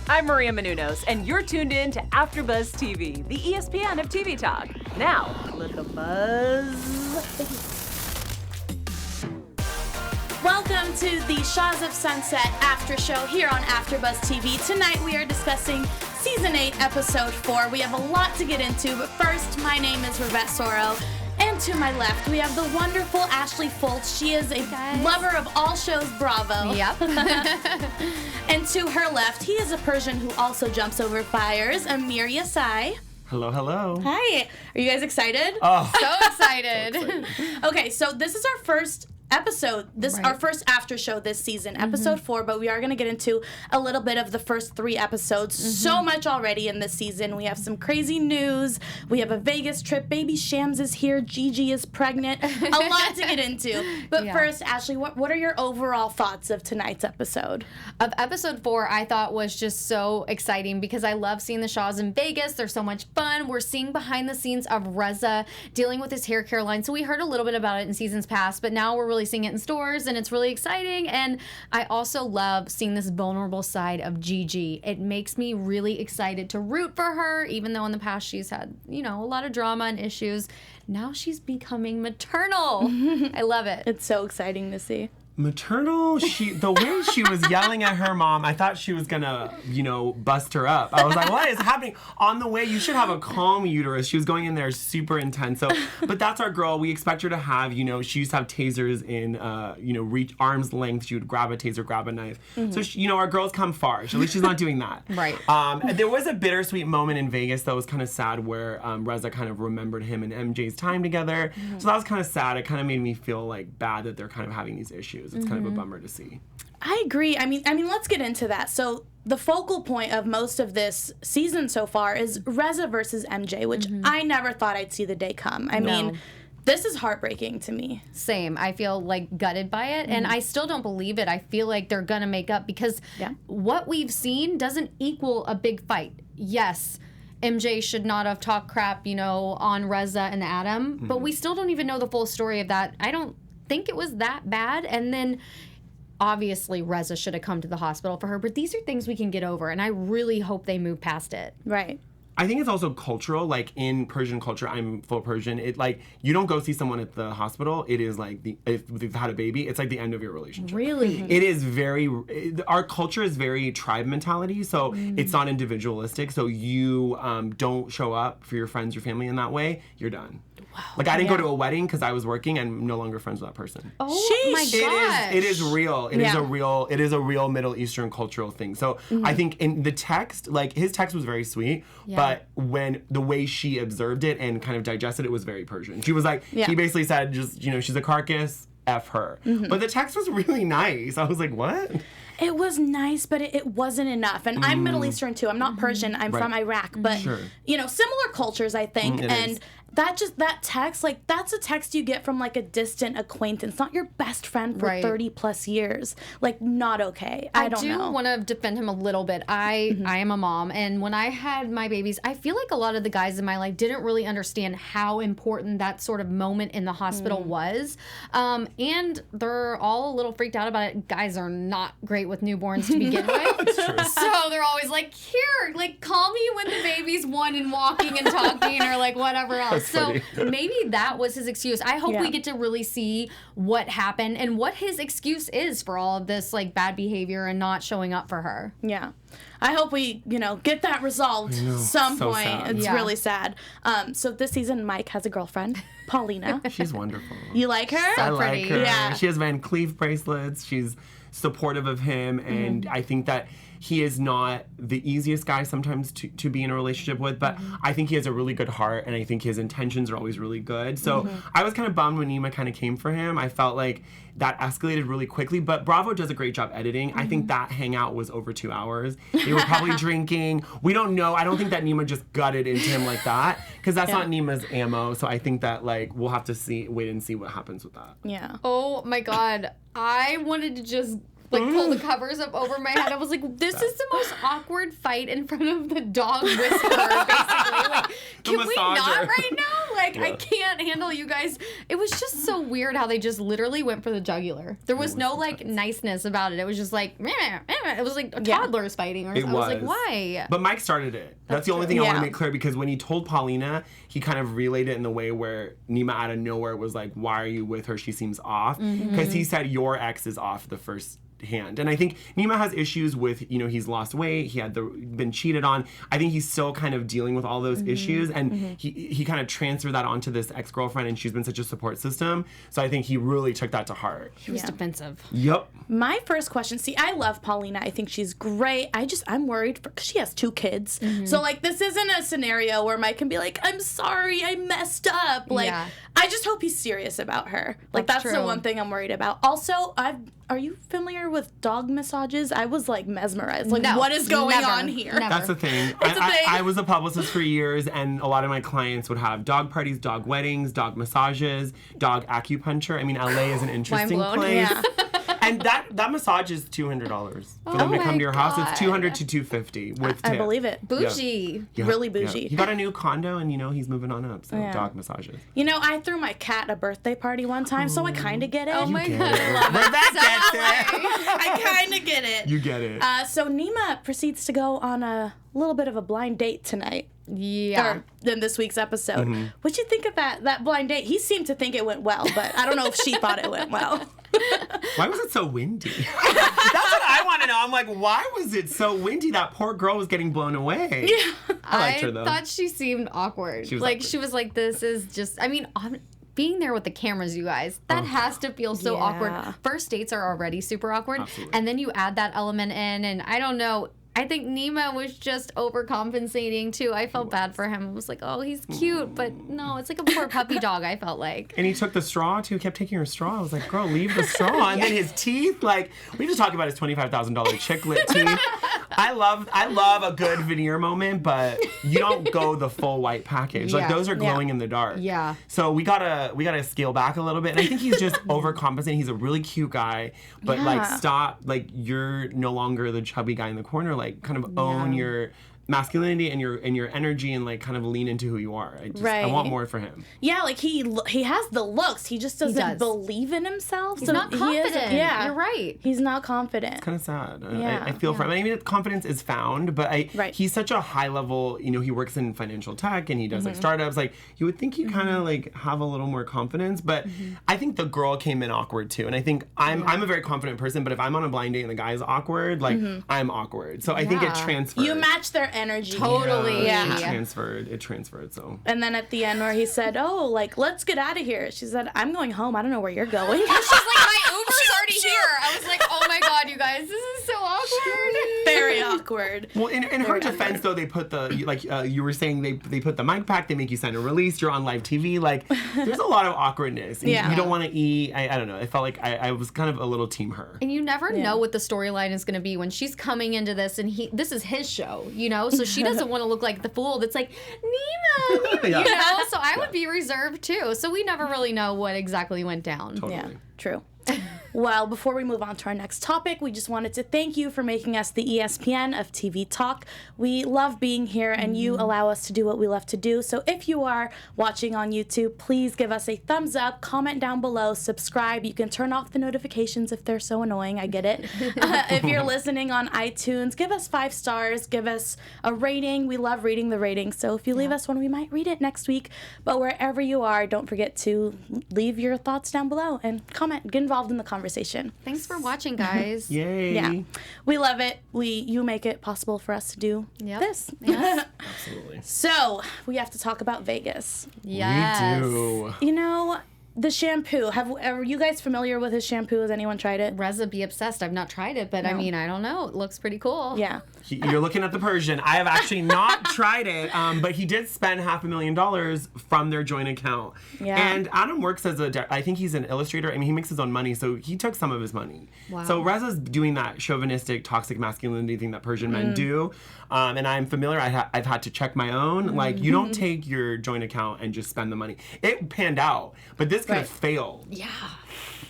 I'm Maria Menounos, and you're tuned in to AfterBuzz TV, the ESPN of TV talk. Now, let the buzz. Welcome to the Shahs of Sunset After Show here on AfterBuzz TV. Tonight we are discussing Season 8, Episode 4. We have a lot to get into, but first, my name is Rivette Soro. And to my left, we have the wonderful Ashley Foltz. She is a lover of all shows Bravo. Yep. And to her left, he is a Persian who also jumps over fires, Amir Yassai. Hello, hello. Hi. Are you guys excited? Oh, So excited. Okay, so this is our first episode, our first after show this season, episode 4, but we are going to get into a little bit of the first 3 episodes. So much already in this season. We have some crazy news. We have a Vegas trip. Baby Shams is here. Gigi is pregnant. A lot to get into. But first, Ashley, what are your overall thoughts of tonight's episode? Of episode 4, I thought was just so exciting because I love seeing the Shahs in Vegas. They're so much fun. We're seeing behind the scenes of Reza dealing with his hair care line. So we heard a little bit about it in seasons past, but now we're really seeing it in stores, and it's really exciting. And I also love seeing this vulnerable side of Gigi. It makes me really excited to root for her, even though in the past she's had, a lot of drama and issues. Now she's becoming maternal. I love it. It's so exciting to see. maternal. The way she was yelling at her mom, I thought she was gonna, bust her up. I was like, what is happening? On the way, you should have a calm uterus. She was going in there super intense. So, but that's our girl. We expect her to have, she used to have tasers in, reach arm's length. She would grab a taser, grab a knife. Mm-hmm. So, our girl's come far. At least she's not doing that. Right. There was a bittersweet moment in Vegas that was kind of sad where Reza kind of remembered him and MJ's time together. Mm-hmm. So that was kind of sad. It kind of made me feel like bad that they're kind of having these issues. It's kind of a bummer to see. I agree. I mean, let's get into that. So the focal point of most of this season so far is Reza versus MJ, which I never thought I'd see the day come. I mean, this is heartbreaking to me. Same. I feel like gutted by it, and I still don't believe it. I feel like they're gonna make up because what we've seen doesn't equal a big fight. Yes, MJ should not have talked crap, on Reza and Adam, but we still don't even know the full story of that. I don't think it was that bad. And then obviously Reza should have come to the hospital for her, but these are things we can get over, and I really hope they move past it. Right. I think it's also cultural. Like in Persian culture, I'm full Persian. You don't go see someone at the hospital. It is like if they've had a baby, it's like the end of your relationship. Really? It is our culture is very tribe mentality. So it's not individualistic. So you don't show up for your friends, your family in that way. You're done. Wow. Like I didn't go to a wedding because I was working and I'm no longer friends with that person. Oh my gosh. It is real. It is a real Middle Eastern cultural thing. So I think in the text, his text was very sweet, but when the way she observed it and kind of digested it was very Persian. She was like, he basically said just, she's a carcass, F her. But the text was really nice. I was like, what? It was nice, but it wasn't enough. And I'm Middle Eastern too. I'm not Persian. I'm from Iraq. But, similar cultures, I think. And that text, that's a text you get from, a distant acquaintance, not your best friend for 30 plus years. Not okay. I don't know. I do want to defend him a little bit. I am a mom, and when I had my babies, I feel like a lot of the guys in my life didn't really understand how important that sort of moment in the hospital was. And they're all a little freaked out about it. Guys are not great with newborns to begin with. So they're always like, here, call me when the baby's 1 and walking and talking or whatever else. So maybe that was his excuse. I hope we get to really see what happened and what his excuse is for all of this bad behavior and not showing up for her. Yeah. I hope we, get that resolved some point. Sad. It's really sad. So this season, Mike has a girlfriend, Paulina. She's wonderful. You like her? I pretty. like her. Yeah. She has Van Cleef bracelets. She's supportive of him, and I think that he is not the easiest guy sometimes to be in a relationship with, but I think he has a really good heart, and I think his intentions are always really good. So I was kind of bummed when Nema kind of came for him. I felt like that escalated really quickly, but Bravo does a great job editing. I think that hangout was over 2 hours. They were probably drinking. We don't know. I don't think that Nema just gutted into him like that, because that's not Nema's ammo. So I think that we'll have to wait and see what happens with that. Yeah. Oh my God. I wanted to just like pull the covers up over my head. I was like, this is the most awkward fight in front of the dog whisperer, basically. Like, can we not right now? Like, I can't handle you guys. It was just so weird how they just literally went for the jugular. There was no like niceness about it. It was just like, meh, meh, meh. It was like toddlers fighting or something. I was like, why? But Mike started it. That's the only thing I want to make clear, because when he told Paulina, he kind of relayed it in the way where Nema out of nowhere was like, why are you with her? She seems off. Because he said, your ex is off the first hand. And I think Nema has issues with, you know, he's lost weight, he had been cheated on. I think he's still kind of dealing with all those issues, and he kind of transferred that onto this ex-girlfriend, and she's been such a support system. So I think he really took that to heart. He was defensive. Yep. My first question, see, I love Paulina. I think she's great. I'm worried because she has 2 kids. So, like, this isn't a scenario where Mike can be like, I'm sorry, I messed up. Like, I just hope he's serious about her. Like, that's the one thing I'm worried about. Also, are you familiar with dog massages? I was, like, mesmerized. Like, what is going on here? That's the thing. I was a publicist for years, and a lot of my clients would have dog parties, dog weddings, dog massages, dog acupuncture. I mean, LA is an interesting place. Yeah. And that massage is $200 for them to come to your house. It's $200 to $250 with tip. I believe it. Bougie. Yeah. Really bougie. Yeah. He got a new condo, and, you know, he's moving on up, so dog massages. You know, I threw my cat a birthday party one time, so I kind of get it. Oh my God. I kind of get it. You get it. So Nima proceeds to go on a little bit of a blind date tonight. Yeah. In this week's episode. What'd you think of that blind date? He seemed to think it went well, but I don't know if she thought it went well. Why was it so windy? That's what I want to know. I'm like, why was it so windy? That poor girl was getting blown away. Yeah. I liked her, though. Thought she seemed awkward. She was like, this is just, I mean, being there with the cameras, you guys, that has to feel so awkward. First dates are already super awkward. Absolutely. And then you add that element in, and I don't know. I think Nema was just overcompensating too. I felt bad for him. I was like, oh, he's cute, but no, it's like a poor puppy dog, I felt like. And he took the straw too, kept taking her straw. I was like, girl, leave the straw. And then his teeth, like, we just talked about his $25,000 chiclet teeth. I love a good veneer moment, but you don't go the full white package. Like, those are glowing in the dark. Yeah. So we gotta scale back a little bit. And I think he's just overcompensating. He's a really cute guy, but like, stop. Like, you're no longer the chubby guy in the corner. Like, kind of own your masculinity and your energy, and like kind of lean into who you are. I want more for him. Yeah, like he has the looks. He just doesn't believe in himself. He's not confident. Yeah, you're right. He's not confident. It's kind of sad. I feel for him. I mean, confidence is found, but he's such a high level. You know, he works in financial tech and he does like startups. Like, you would think he kind of like have a little more confidence, but I think the girl came in awkward too. And I think I'm a very confident person, but if I'm on a blind date and the guy's awkward, like I'm awkward. So I think it transfers. You match their energy. Totally. Yeah. It transferred, so. And then at the end where he said, oh, like, let's get out of here. She said, I'm going home. I don't know where you're going. She's like, my Uber's already here. I was like, oh my God, you guys, this is so awkward. Very awkward. Well, in her defense, though, they put you were saying, they put the mic pack, they make you sign a release, you're on live TV. Like, there's a lot of awkwardness. And you don't want to eat. I don't know. I felt like I was kind of a little team her. And you never know what the storyline is going to be when she's coming into this, and this is his show, you know? So she doesn't want to look like the fool that's like, Nema, you know? So I would be reserved, too. So we never really know what exactly went down. Totally. Yeah, true. Well, before we move on to our next topic, we just wanted to thank you for making us the ESPN of TV talk. We love being here, and you allow us to do what we love to do. So if you are watching on YouTube, please give us a thumbs up, comment down below, subscribe. You can turn off the notifications if they're so annoying. I get it. If you're listening on iTunes, give us 5 stars, give us a rating. We love reading the ratings. So if you leave us one, we might read it next week. But wherever you are, don't forget to leave your thoughts down below and comment. Get involved in the conversation. Thanks for watching, guys. Yay. Yeah. We love it. You make it possible for us to do this. Yes. Absolutely. So, we have to talk about Vegas. Yes. We do. You know, the shampoo. Are you guys familiar with his shampoo? Has anyone tried it? Reza be obsessed. I've not tried it, but I mean, I don't know. It looks pretty cool. Yeah. You're looking at the Persian. I have actually not tried it, but he did spend $500,000 from their joint account. Yeah. And Adam works as I think he's an illustrator. I mean, he makes his own money, so he took some of his money. Wow. So Reza's doing that chauvinistic, toxic masculinity thing that Persian men do. And I'm familiar. I've had to check my own. Like, you don't take your joint account and just spend the money. It panned out. But this this could have failed. Yeah.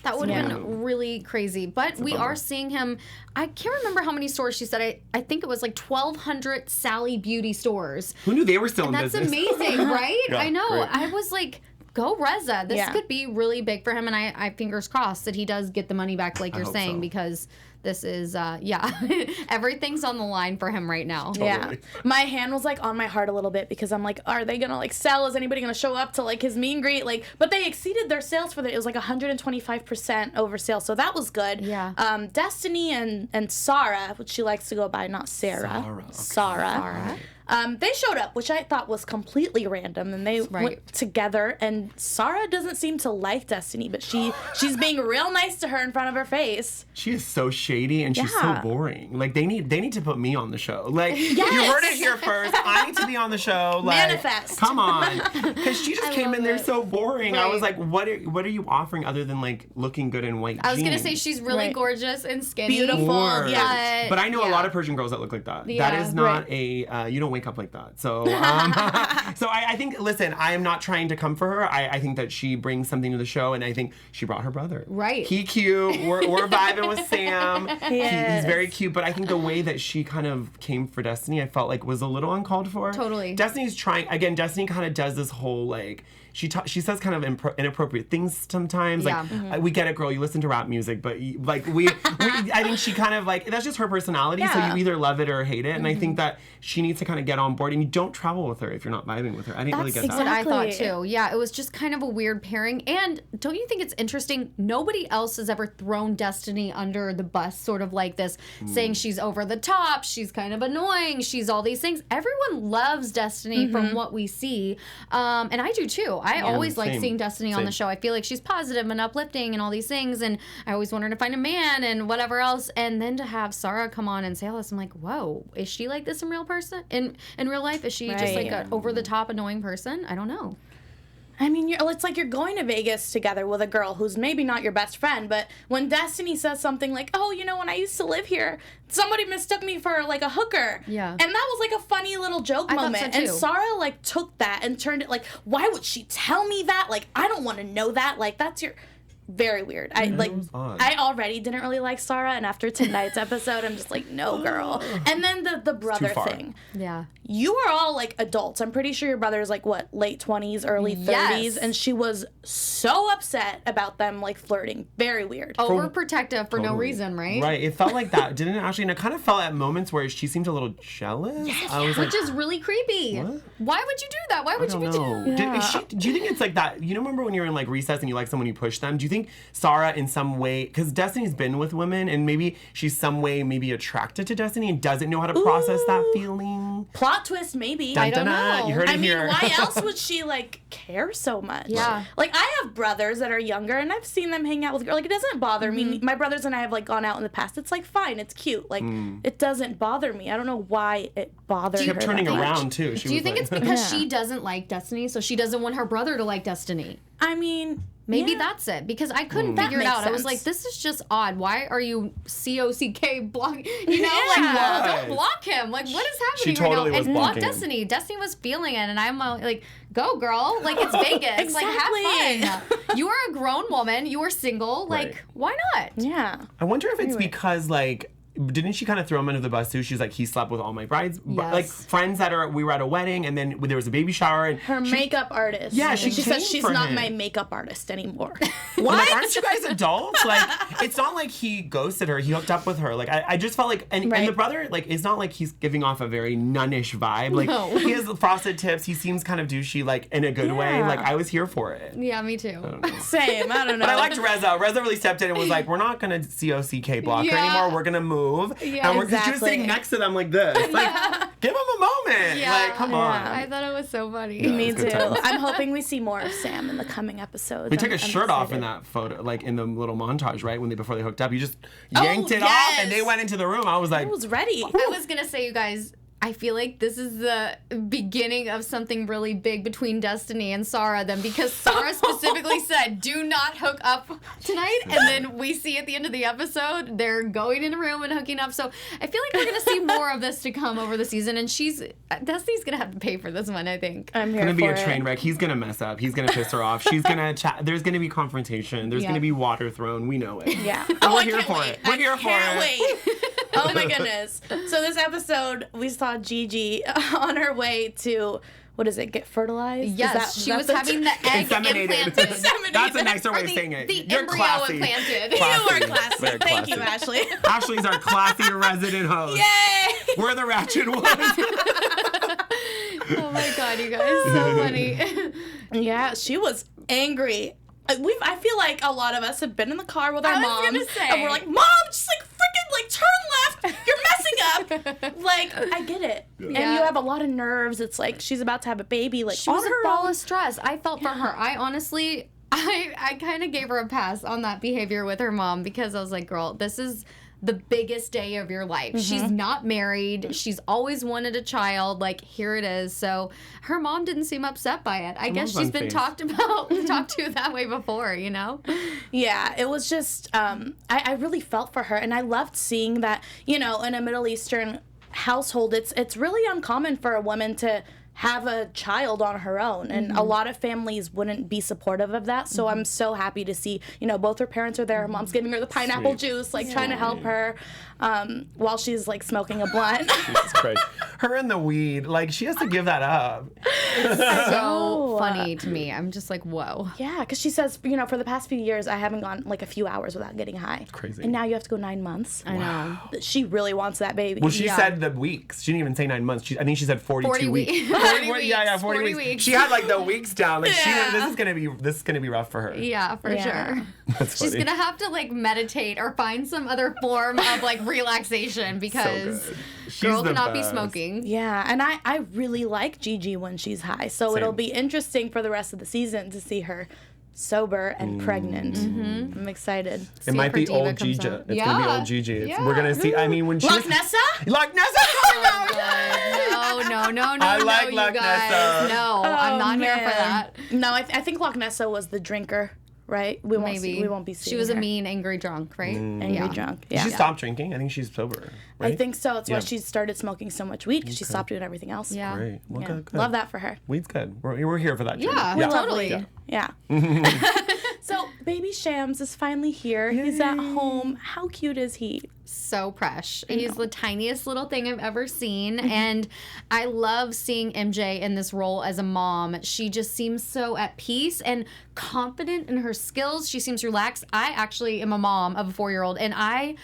That would have been really crazy. But we are seeing him. I can't remember how many stores she said. I think it was like 1,200 Sally Beauty stores. Who knew they were still in That's business? amazing, right? Yeah, I know. great. I was like, go Reza. This could be really big for him. And I fingers crossed that he does get the money back like you're saying because this is, everything's on the line for him right now. Totally. Yeah. My hand was like on my heart a little bit because I'm like, are they gonna like sell? Is anybody gonna show up to like his meet and greet? Like, but they exceeded their sales for it was like 125% over sales, so that was good. Yeah. Destiney and Sarah, which she likes to go by, not Sarah. Sarah. They showed up, which I thought was completely random, and they went together. And Sarah doesn't seem to like Destiney, but she's being real nice to her in front of her face. She is so shady and she's so boring. Like they need to put me on the show. Like Yes. you heard it here first. I need to be on the show. Like, Manifest. Come on, because she just came in there so boring. I was Right. like, what are you offering other than like looking good in white jeans? I was going to say she's really gorgeous and skinny. Beautiful. Yeah. But I know a lot of Persian girls that look like that. Yeah. That is not you don't wake up like that. So so I think, listen, I am not trying to come for her. I think that she brings something to the show, and I think she brought her brother. Right. He cute. We're vibing with Sam. Yes. He's very cute, but I think the way that she kind of came for Destiney, I felt like was a little uncalled for. Totally. Destiny's trying, again, Destiney kind of does this whole like, she says kind of inappropriate things sometimes. Yeah. Like, we get it, girl. You listen to rap music, but I think she kind of like, that's just her personality. So you either love it or hate it. And I think that she needs to kind of get on board. And you don't travel with her if you're not vibing with her. I didn't really get That's that. what I thought Exactly. too. Yeah, it was just kind of a weird pairing. And don't you think it's interesting? Nobody else has ever thrown Destiney under the bus, sort of like this, saying she's over the top, she's kind of annoying, she's all these things. Everyone loves Destiney from what we see, and I do too. I always like same. seeing Destiney on the show. I feel like she's positive and uplifting and all these things, and I always want her to find a man and whatever else. And then to have Sarah come on and say all this, I'm like, whoa, is she like this in real person? In real life, is she just like an over the top annoying person? I don't know. I mean, it's like you're going to Vegas together with a girl who's maybe not your best friend, but when Destiney says something like, oh, you know, when I used to live here, somebody mistook me for like a hooker. Yeah. And that was like a funny little joke I thought moment. so, And too. Sarah like took that and turned it like, why would she tell me that? Like, I don't want to know that. Like, that's your... Very weird. was odd. I already didn't really like Sarah, and after tonight's episode, I'm just like, no, girl. And then the brother far. thing. Yeah. You are all like adults. I'm pretty sure your brother is like what, late 20s, early 30s, Yes. and she was so upset about them like flirting. Very weird. Overprotective for no Totally. reason, right? Right. It felt like that, didn't it, Ashley? And it kind of felt at moments where she seemed a little jealous. I was like, Which is really creepy. What? Why would you do that? Why I would you don't be know. doing Do you think it's like that? You know, remember when you were in like recess and you like someone, you push them? Do you think Sarah in some way, because Destiny's been with women and maybe she's some way maybe attracted to Destiney and doesn't know how to process that feeling? Plot twist, maybe. I don't know. You heard it I mean, here. why else would she like care so much? Yeah. Like I have brothers that are younger, and I've seen them hang out with girls. Like it doesn't bother me. My brothers and I have like gone out in the past. It's like fine, it's cute. Like it doesn't bother me. I don't know why it bothered She her. kept turning that much. around too. She Do you was think like, it's because Yeah. she doesn't like Destiny, so she doesn't want her brother to like Destiny? I mean, Maybe yeah. that's it, because I couldn't That figure it makes out. I was sense. like, this is just odd. Why are you COCK blocking? You know, like, Yeah. don't block him. Like, what is happening totally right now? was And block blocking him. Destiny. Destiny was feeling it, and I'm like, go, girl. Like, it's Vegas. Like, have fun. You are a grown woman. You are single. Like, Right. why not? Yeah. I wonder if it's because like, didn't she kind of throw him under the bus too? She's like, he slept with all my brides, like Yes. friends we were at a wedding, and then there was a baby shower, and Her makeup artist. Yeah, And she she came says she's for not him. my makeup artist anymore. I'm like, aren't you guys adults? Like, it's not like he ghosted her. He hooked up with her. Like, I just felt like, and the brother, like, it's not like he's giving off a very nunnish vibe. Like, No. he has frosted tips. He seems kind of douchey, like, in a good way. Yeah. Like, I was here for it. Yeah, me too. Same. I don't know. But I liked Reza. Reza really stepped in and was like, we're not going to COCK block her Yeah. anymore. We're going to move. Yeah, and because she was exactly. sitting next to them like this. Like, give him a moment. Yeah. Like, come on. I thought it was so funny. Me It's good too. times. I'm hoping we see more of Sam in the coming episodes. We took I'm his shirt off in excited. that photo, like in the little montage, right? Before they hooked up, you just yanked it off, yes. and they went into the room. I was like, I was ready. I was gonna say, you guys, I feel like this is the beginning of something really big between Destiney and Sarah then, because Sarah specifically said, do not hook up tonight. And then we see at the end of the episode, they're going in a room and hooking up. So I feel like we're going to see more of this to come over the season. And Destiny's going to have to pay for this one, I think. I'm here It's going to be for a train wreck. He's going to mess up. He's going to piss her off. She's going to chat. There's going to be confrontation. There's going to be water thrown. We know it. Yeah. And we're here for it. We're here for Can't it. wait. Oh my goodness. So this episode, we saw Gigi on her way to, what is it, get fertilized? Yes, she was having the egg Inseminated. implanted. That's a nicer way of saying it. The You're embryo classy. implanted. You are Classy. classy. Very Thank you, classy. Ashley. Ashley's our classy resident host. Yay! We're the ratchet ones. Oh my God, you guys, so funny. Yeah, she was angry. I feel like a lot of us have been in the car with our I was moms, gonna say. and we're like, Mom, just like freaking like turn left. You're messing up. Like, I get it. And Yeah. you have a lot of nerves. It's like she's about to have a baby. Like She on was her a ball own. of stress. I felt for her. I honestly, I kind of gave her a pass on that behavior with her mom, because I was like, girl, this is the biggest day of your life. She's not married. She's always wanted a child. Like, here it is. So her mom didn't seem upset by it. I guess she's been talked to that way before, you know? Yeah, it was just, I really felt for her. And I loved seeing that, you know, in a Middle Eastern household, it's really uncommon for a woman to have a child on her own, and a lot of families wouldn't be supportive of that. So I'm so happy to see, you know, both her parents are there. Her mom's giving her the pineapple juice, like trying to help her while she's like smoking a blunt. Jesus Christ. Her and the weed, like, she has to give that up. So funny to me. I'm just like, whoa. Yeah, because she says, you know, for the past few years, I haven't gone like a few hours without getting high. Crazy. And now you have to go 9 months. I know. She really wants that baby. Well, she said the weeks. She didn't even say 9 months. I think she said 42 40 weeks. weeks. 40 weeks. Yeah, 40 weeks. She had like the weeks down. Like Yeah. this is gonna be rough for her. Yeah, for Yeah. sure. That's She's funny. gonna have to like meditate or find some other form of like relaxation, because good. She's girl the cannot be best. smoking. Yeah, and I really like Gigi when she's high. So Same. it'll be interesting for the rest of the season to see her sober and pregnant. I'm excited. It might if her be diva old comes Gigi. out. It's gonna be old Gigi. We're gonna see. I mean, when she Loch Nessa? Loch Nessa coming out. No, I like you Loch guys. Nessa. No, I'm not here for that. No, I think Loch Nessa was the drinker, right? We won't Maybe. we won't be seeing She was her. a mean, angry drunk, right? angry drunk. Did Yeah. she stop drinking? I think she's sober. Right? I think so. It's why Yeah. she started smoking so much weed, because she stopped doing everything else. Yeah. Great. Well, Yeah. good. Love that for her. Weed's good. We're here for that. Journey. Yeah, totally. Yeah. So baby Shams is finally here. He's at home. How cute is he? So fresh. He's the tiniest little thing I've ever seen. And I love seeing MJ in this role as a mom. She just seems so at peace and confident in her skills. She seems relaxed. I actually am a mom of a 4-year-old, and I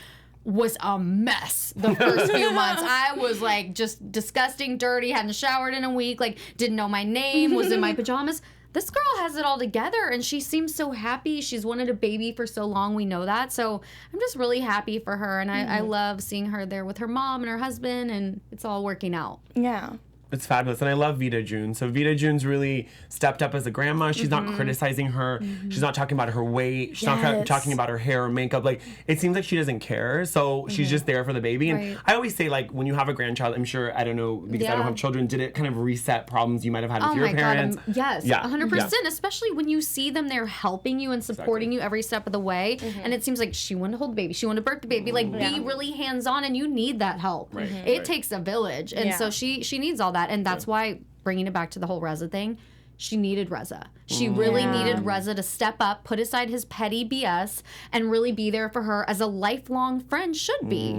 was a mess the first few months. I was like just disgusting, dirty, hadn't showered in a week, like didn't know my name, was in my pajamas. This girl has it all together, and she seems so happy. She's wanted a baby for so long. We know that. So I'm just really happy for her, and I love seeing her there with her mom and her husband, and it's all working out. Yeah. It's fabulous. And I love Vita June. So Vita June's really stepped up as a grandma. She's not criticizing her. She's not talking about her weight. She's not Yes. talking about her hair or makeup. Like, it seems like she doesn't care. So she's just there for the baby. And Right. I always say, like, when you have a grandchild, I'm sure, I don't know, because I don't Yeah. have children, did it kind of reset problems you might have had with Oh your my parents? God. Yes. Yeah. 100%. Especially when you see them there helping you and supporting you every step of the way. And it seems like she wanted to hold the baby. She wanted to birth the baby. Like, be really hands-on, and you need that help. Right. It takes a village. And Yeah. so she needs all that. And that's why, bringing it back to the whole Reza thing, she needed Reza. She really needed Reza to step up, put aside his petty BS, and really be there for her as a lifelong friend should be.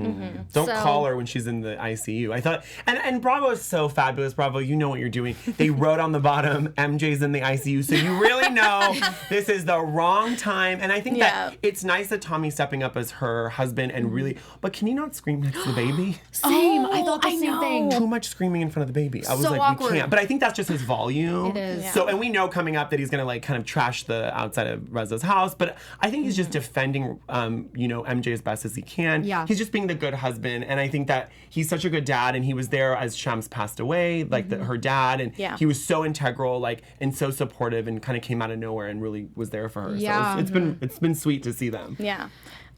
Don't So- call her when she's in the ICU. I thought, and Bravo is so fabulous. Bravo, you know what you're doing. They wrote on the bottom, MJ's in the ICU, so you really know this is the wrong time. And I think that it's nice that Tommy's stepping up as her husband and really, but can you not scream next to the baby? Same. I thought the I same know. thing. Too much screaming in front of the baby. I was So like, awkward. we can't. But I think that's just his volume. It is. Yeah. So, and we know coming up that he's gonna like kind of trash the outside of Reza's house. But I think he's just defending, MJ as best as he can. Yeah. He's just being the good husband, and I think that he's such a good dad. And he was there as Shams passed away, like her dad, and Yeah. he was so integral, like and so supportive, and kind of came out of nowhere and really was there for her. Yeah. So it's been sweet to see them. Yeah.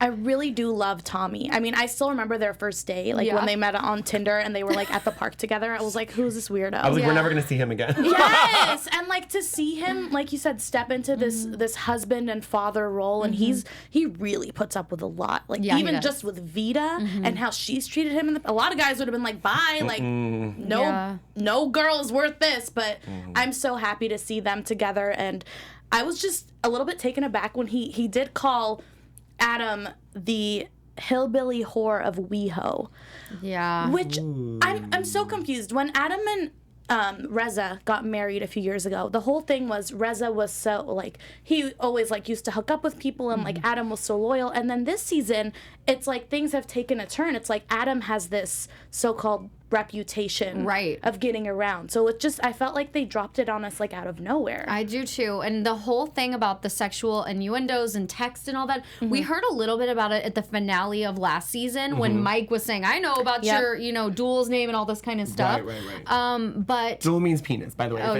I really do love Tommy. I mean, I still remember their first day, like when they met on Tinder and they were like at the park together. I was like, who's this weirdo? I was like, we're never gonna see him again. Yes, and like to see him, like you said, step into this husband and father role, and he really puts up with a lot. Like even just with Vida and how she's treated him. A lot of guys would have been like, bye, like no girl's worth this. But I'm so happy to see them together, and I was just a little bit taken aback when he did call Adam the hillbilly whore of WeHo. Yeah. Which I'm so confused. When Adam and Reza got married a few years ago, the whole thing was Reza was so like he always like used to hook up with people, and like Adam was so loyal. And then this season, it's like things have taken a turn. It's like Adam has this so-called reputation of getting around. So it just, I felt like they dropped it on us like out of nowhere. I do too. And the whole thing about the sexual innuendos and text and all that, we heard a little bit about it at the finale of last season when Mike was saying, I know about your, you know, Duel's name and all this kind of stuff. Right. But Duel means penis, by the way. Oh,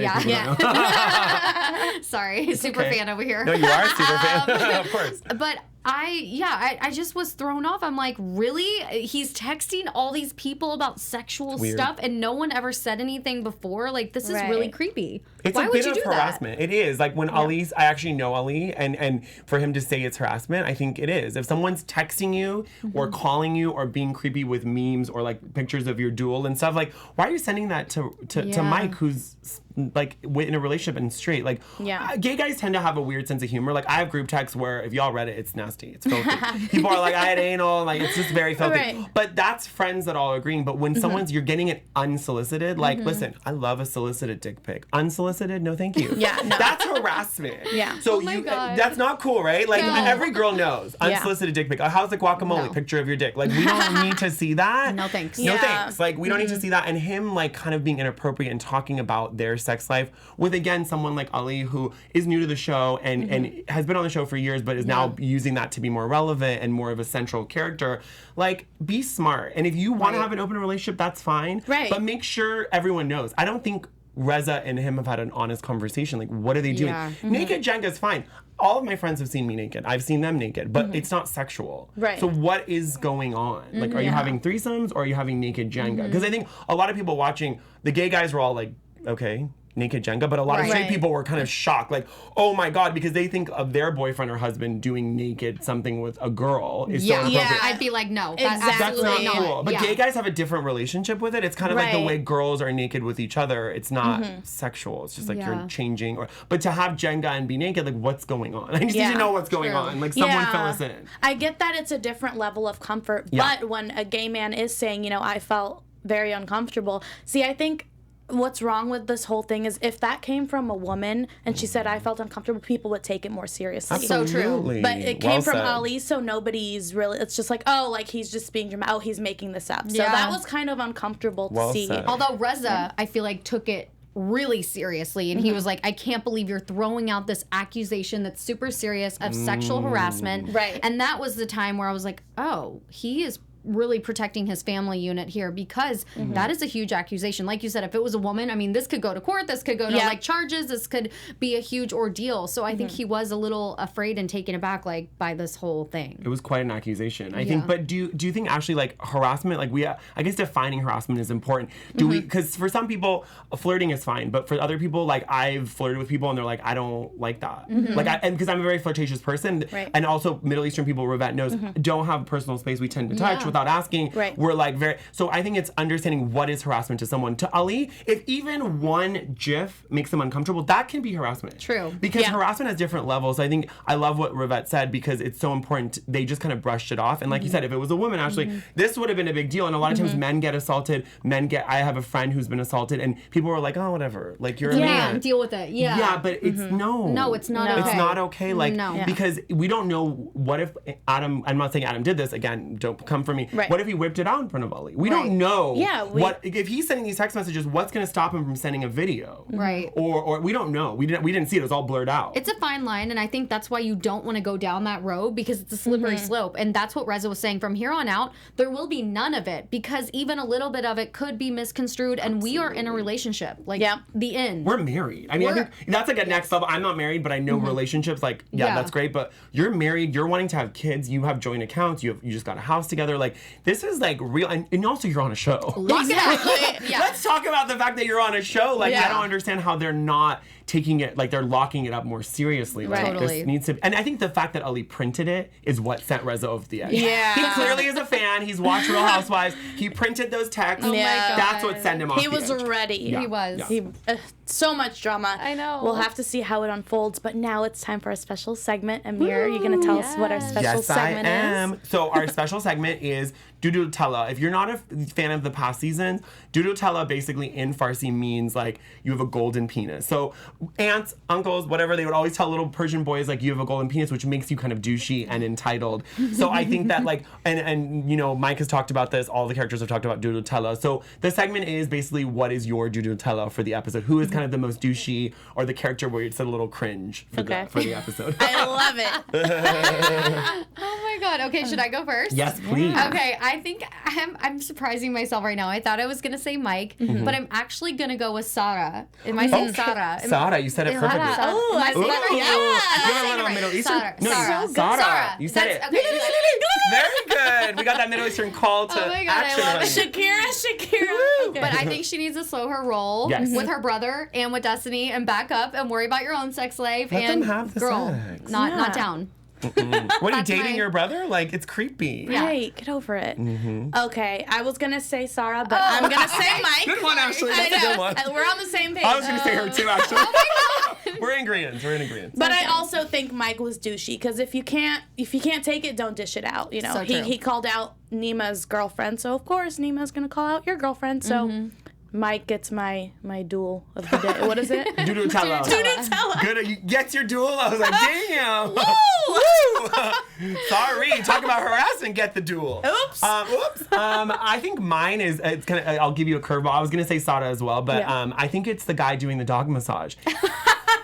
sorry, super fan over here. No, you are a super fan, of course. But I just was thrown off. I'm like, really? He's texting all these people about sexual stuff, and no one ever said anything before? Like, this is really creepy. It's Why a would bit you of do harassment. That? It is. Like, when Ali's, I actually know Ali, and for him to say it's harassment, I think it is. If someone's texting you or calling you or being creepy with memes or, like, pictures of your duel and stuff, like, why are you sending that to Mike, who's like in a relationship and straight? Like, gay guys tend to have a weird sense of humor. Like, I have group texts where if y'all read it, it's nasty, it's filthy. People are like, I had anal, like it's just very filthy. But that's friends that all agreeing. But when someone's, you're getting it unsolicited, like, listen, I love a solicited dick pic. Unsolicited, no thank you. That's harassment. So that's not cool, right? Like every girl knows unsolicited dick pic. How's the guacamole picture of your dick? Like, we don't need to see that. No thanks. No thanks. Like, we don't need to see that. And him like kind of being inappropriate and talking about their sex life with, again, someone like Ali who is new to the show and has been on the show for years but is now using that to be more relevant and more of a central character. Like, be smart. And if you want to have an open relationship, that's fine. But make sure everyone knows. I don't think Reza and him have had an honest conversation. Like, what are they doing? Naked Jenga is fine. All of my friends have seen me naked. I've seen them naked, but it's not sexual. So what is going on? Like, are you having threesomes or are you having naked Jenga? Because I think a lot of people watching, the gay guys were all like, okay, naked Jenga, but a lot of straight people were kind of shocked, like, oh my God, because they think of their boyfriend or husband doing naked something with a girl is so inappropriate. I'd be like, no, that's not cool. But gay guys have a different relationship with it. It's kind of like the way girls are naked with each other. It's not sexual. It's just like you're changing. But to have Jenga and be naked, like, what's going on? I just need to know what's going on. Like, someone fill us in. I get that it's a different level of comfort, but when a gay man is saying, you know, I felt very uncomfortable. See, I think what's wrong with this whole thing is if that came from a woman and she said I felt uncomfortable, people would take it more seriously. So true. But it came from Ali, so nobody's really, it's just like, oh, like he's just being dramatic. Oh, he's making this up. So that was kind of uncomfortable to see. Although Reza, I feel like, took it really seriously, and he was like, I can't believe you're throwing out this accusation that's super serious of sexual harassment. And that was the time where I was like, oh, he is really protecting his family unit here, because that is a huge accusation. Like you said, if it was a woman, I mean, this could go to court, this could go to like charges, this could be a huge ordeal. So I think he was a little afraid and taken aback, like, by this whole thing. It was quite an accusation, I think. But do you think actually, like, harassment, like, I guess defining harassment is important. Do we, because for some people flirting is fine, but for other people, like, I've flirted with people and they're like, I don't like that. Like, and because I'm a very flirtatious person, and also Middle Eastern people, Rivette knows, don't have personal space we tend to touch without asking. We're like very, so I think it's understanding what is harassment to someone. To Ali, if even one GIF makes them uncomfortable, that can be harassment. True. Because harassment has different levels. I think I love what Rivette said, because it's so important. They just kind of brushed it off. And like you said, if it was a woman, actually, this would have been a big deal. And a lot of times men get assaulted, I have a friend who's been assaulted, and people were like, oh, whatever. Like, you're a man. Deal with it. Yeah, but it's No, it's not okay. It's not okay. Like, because we don't know what if Adam, I'm not saying Adam did this, again, don't come for me. me. Right. What if he whipped it out in front of Ali? We don't know. Yeah, what if he's sending these text messages? What's going to stop him from sending a video? Right. Or we don't know. We didn't see it. It was all blurred out. It's a fine line, and I think that's why you don't want to go down that road, because it's a slippery slope. And that's what Reza was saying. From here on out, there will be none of it, because even a little bit of it could be misconstrued, and we are in a relationship. Like, the end. We're married. I mean, I think that's like a next level. I'm not married, but I know relationships, like, that's great. But you're married, you're wanting to have kids, you have joint accounts, you just got a house together. Like, this is like real, and also you're on a show. Exactly. Let's talk about the fact that you're on a show. Like, I don't understand how they're not taking it, like they're locking it up more seriously. Like, Totally. this needs to, and I think the fact that Ali printed it is what sent Reza over the edge. Yeah. He clearly is a fan. He's watched Real Housewives. He printed those texts. Oh my God. That's what sent him off He the was edge. ready. Yeah. He was. Yeah. So much drama. I know. We'll have to see how it unfolds. But now it's time for a special segment. Amir, you're going to tell us what our special segment is? So our special segment is Dudutella. If you're not a fan of the past seasons, Dudutella basically in Farsi means like you have a golden penis. So aunts, uncles, whatever, they would always tell little Persian boys like you have a golden penis, which makes you kind of douchey and entitled. So I think that like, and you know, Mike has talked about this, all the characters have talked about Dudutella. So the segment is basically what is your Dudutella for the episode? Who is kind of the most douchey or the character where it's a little cringe for, for the episode? I love it. Oh my God. Okay, should I go first? Yes, please. Okay, I think I'm surprising myself right now. I thought I was gonna say Mike, but I'm actually gonna go with Sarah. Am I saying Sarah? Sarah, you said it perfectly. Oh, Am I saying Ooh. it right? Yeah. You have a I'm little saying it Middle right. Eastern? Sarah. No, Sarah. Sarah. Sarah. You said it. Okay. Very good. We got that Middle Eastern call to Oh my God, I action. love it. Shakira. Okay. But I think she needs to slow her roll with her brother and with Destiney and back up and worry about your own sex life. Let and them have the girl, sex. not down. What are you That's dating my- your brother? Like, it's creepy. Yeah. Right, get over it. Okay, I was gonna say Sarah, but I'm gonna say Mike. Good one, Ashley. I That's a good know. one. We're on the same page. I was going to say her too, actually. Oh my God. We're in agreement. But I also think Mike was douchey because if you can't take it, don't dish it out. You know, So true. he called out Nima's girlfriend, so of course Nima's gonna call out your girlfriend. So Mike gets my duel of the day. What is it? Dudutella. Dudutella. Good. You get your duel. I was like, damn. Woo! Sorry. Talk about harassment. Get the duel. Oops. Oops. I think mine is. It's gonna. I'll give you a curveball. I was gonna say Sada as well, but I think it's the guy doing the dog massage.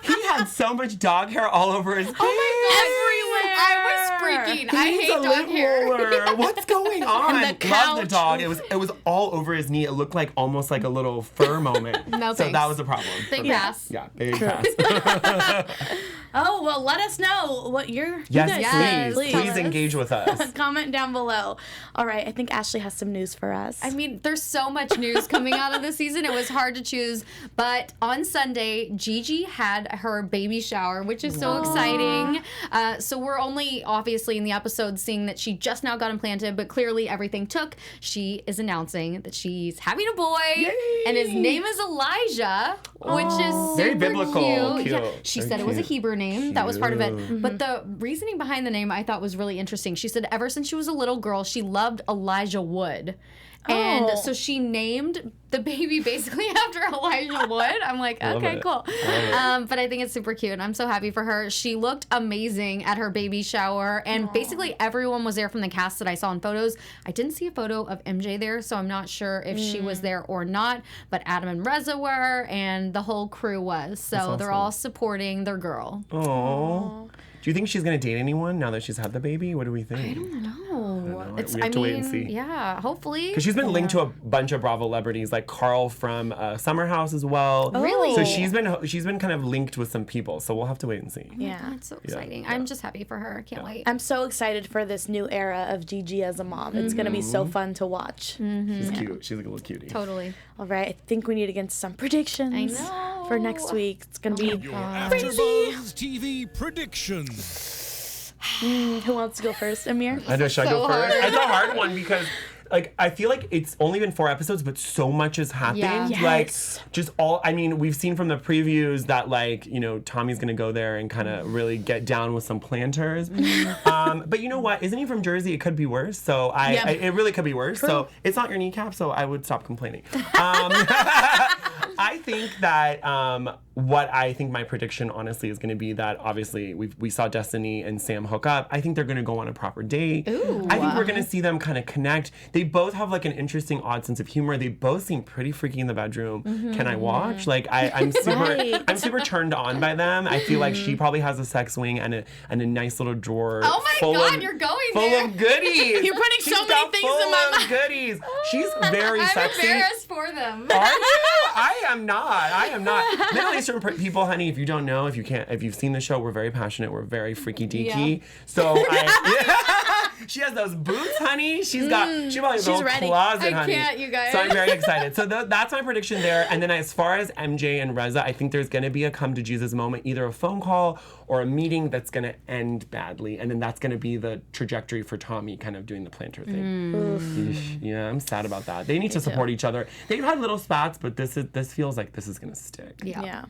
He had so much dog hair all over his face. Everywhere. I was freaking. I He's hate a dog lip hair. roller. What's going on? And the Love the couch. dog. It was all over his knee. It looked like almost like a little fur moment. No, so thanks. that was a problem. Big for me. pass. Yeah, big pass. Oh well, let us know what you're. Yes, Please please engage with us. Comment down below. All right, I think Ashley has some news for us. I mean, there's so much news coming out of this season. It was hard to choose. But on Sunday, Gigi had her baby shower, which is so exciting. So we're only obviously in the episode seeing that she just now got implanted, but clearly everything took. She is announcing that she's having a boy, and his name is Elijah, which is super Very biblical. cute. Cute. Yeah, she Very said it was a cute. Hebrew name. That was part of it. But the reasoning behind the name I thought was really interesting. She said ever since she was a little girl, she loved Elijah Wood. And so she named the baby basically after Elijah Wood. I'm like, okay, it. cool. But I think it's super cute. And I'm so happy for her. She looked amazing at her baby shower. And basically everyone was there from the cast that I saw in photos. I didn't see a photo of MJ there, so I'm not sure if she was there or not. But Adam and Reza were, and the whole crew was. So they're all supporting their girl. Aww. Do you think she's gonna date anyone now that she's had the baby? What do we think? I don't know. We have to wait and see. Yeah, hopefully. Because she's been linked to a bunch of Bravo celebrities, like Carl from Summer House as well. Really? So she's been kind of linked with some people. So we'll have to wait and see. yeah. That's so exciting. I'm just happy for her. Can't wait. I'm so excited for this new era of Gigi as a mom. It's going to be so fun to watch. She's cute. She's like a little cutie. Totally. All right, I think we need to get into some predictions I know. for next week. It's going to be Your AfterBuzz TV predictions. Who wants to go first? Amir? I know, should I so go first? hard. It's a hard one because, like, I feel like it's only been 4 episodes, but so much has happened. Yeah. Like, Yes. just all, I mean, we've seen from the previews that, like, you know, Tommy's gonna go there and kind of really get down with some planters. But you know what? Isn't he from Jersey? It could be worse. So it really could be worse. So it's not your kneecap, so I would stop complaining. I think that what I think my prediction honestly is going to be that obviously we saw Destiney and Sam hook up. I think they're going to go on a proper date. Ooh. I think we're going to see them kind of connect. They both have like an interesting, odd sense of humor. They both seem pretty freaky in the bedroom. Can I watch? Like I'm super turned on by them. I feel like she probably has a sex wing and a nice little drawer. Oh my God, you're going full there. of goodies. You're putting so many things in my mind. Goodies. She's very sexy. I'm embarrassed for them. Are you? I am not. Middle Eastern people, honey, if you don't know, if you've seen the show, we're very passionate. We're very freaky deaky. Yeah. So she has those boots, honey. She probably has a whole closet, honey. I can't, you guys. So I'm very excited. So that's my prediction there. And then as far as MJ and Reza, I think there's going to be a come to Jesus moment, either a phone call or a meeting that's going to end badly. And then that's going to be the trajectory for Tommy kind of doing the planter thing. Yeah, I'm sad about that. They need to support each other. They've had little spats, but this feels like this is going to stick. Yeah.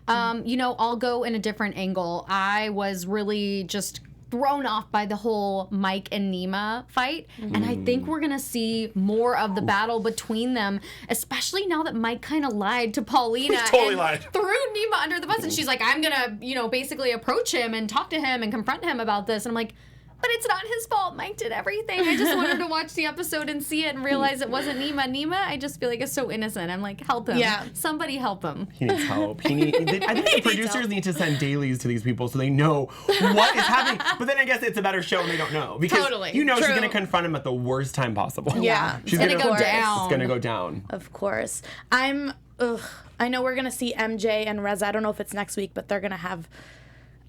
I'll go in a different angle. I was really just thrown off by the whole Mike and Nema fight. And I think we're going to see more of the battle between them, especially now that Mike kind of lied to Paulina. Totally lied. Threw Nema under the bus. And she's like, I'm going to, basically approach him and talk to him and confront him about this. And I'm like, but it's not his fault. Mike did everything. I just wanted to watch the episode and see it and realize it wasn't Nema. Nema, I just feel like is so innocent. I'm like, help him. Yeah. Somebody help him. He needs help. I think the producers need to send dailies to these people so they know what is happening. But then I guess it's a better show and they don't know. Because she's going to confront him at the worst time possible. Yeah. She's going to go down. It's going to go down. Of course. I know we're going to see MJ and Reza. I don't know if it's next week, but they're going to have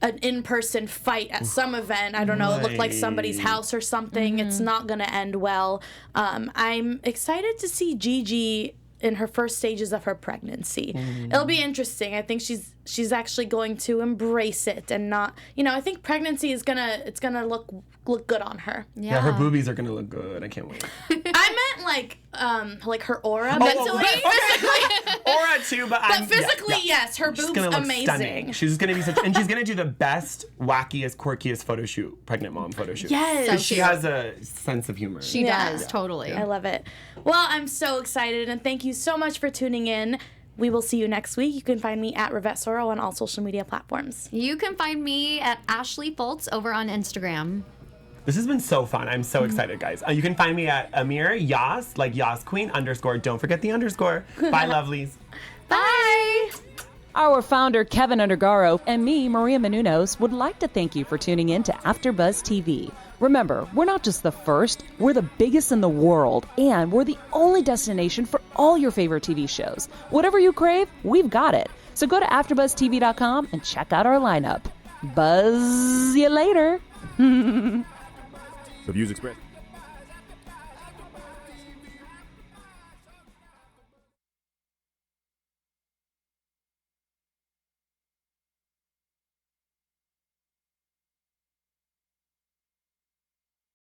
an in-person fight at some event. I don't know. It looked like somebody's house or something. It's not going to end well. I'm excited to see Gigi in her first stages of her pregnancy. It'll be interesting. I think she's actually going to embrace it and not, I think pregnancy is it's gonna look good on her. Yeah, her boobies are gonna look good. I can't wait. I meant like her aura mentally. Aura too, but physically, yes, her boobs amazing. Stunning. She's gonna be and she's gonna do the best, wackiest, quirkiest photo shoot, pregnant mom photo shoot. Yes, because she has a sense of humor. She does totally. I love it. Well, I'm so excited, and thank you so much for tuning in. We will see you next week. You can find me at Rivette Soro on all social media platforms. You can find me at Ashley Foltz over on Instagram. This has been so fun. I'm so excited, guys. You can find me at Amir Yas, like Yas Queen _ Don't forget the _ Bye, lovelies. Bye. Our founder, Keven Undergaro, and me, Maria Menounos, would like to thank you for tuning in to AfterBuzz TV. Remember, we're not just the first, we're the biggest in the world, and we're the only destination for all your favorite TV shows. Whatever you crave, we've got it. So go to AfterBuzzTV.com and check out our lineup. Buzz you later. The views expressed.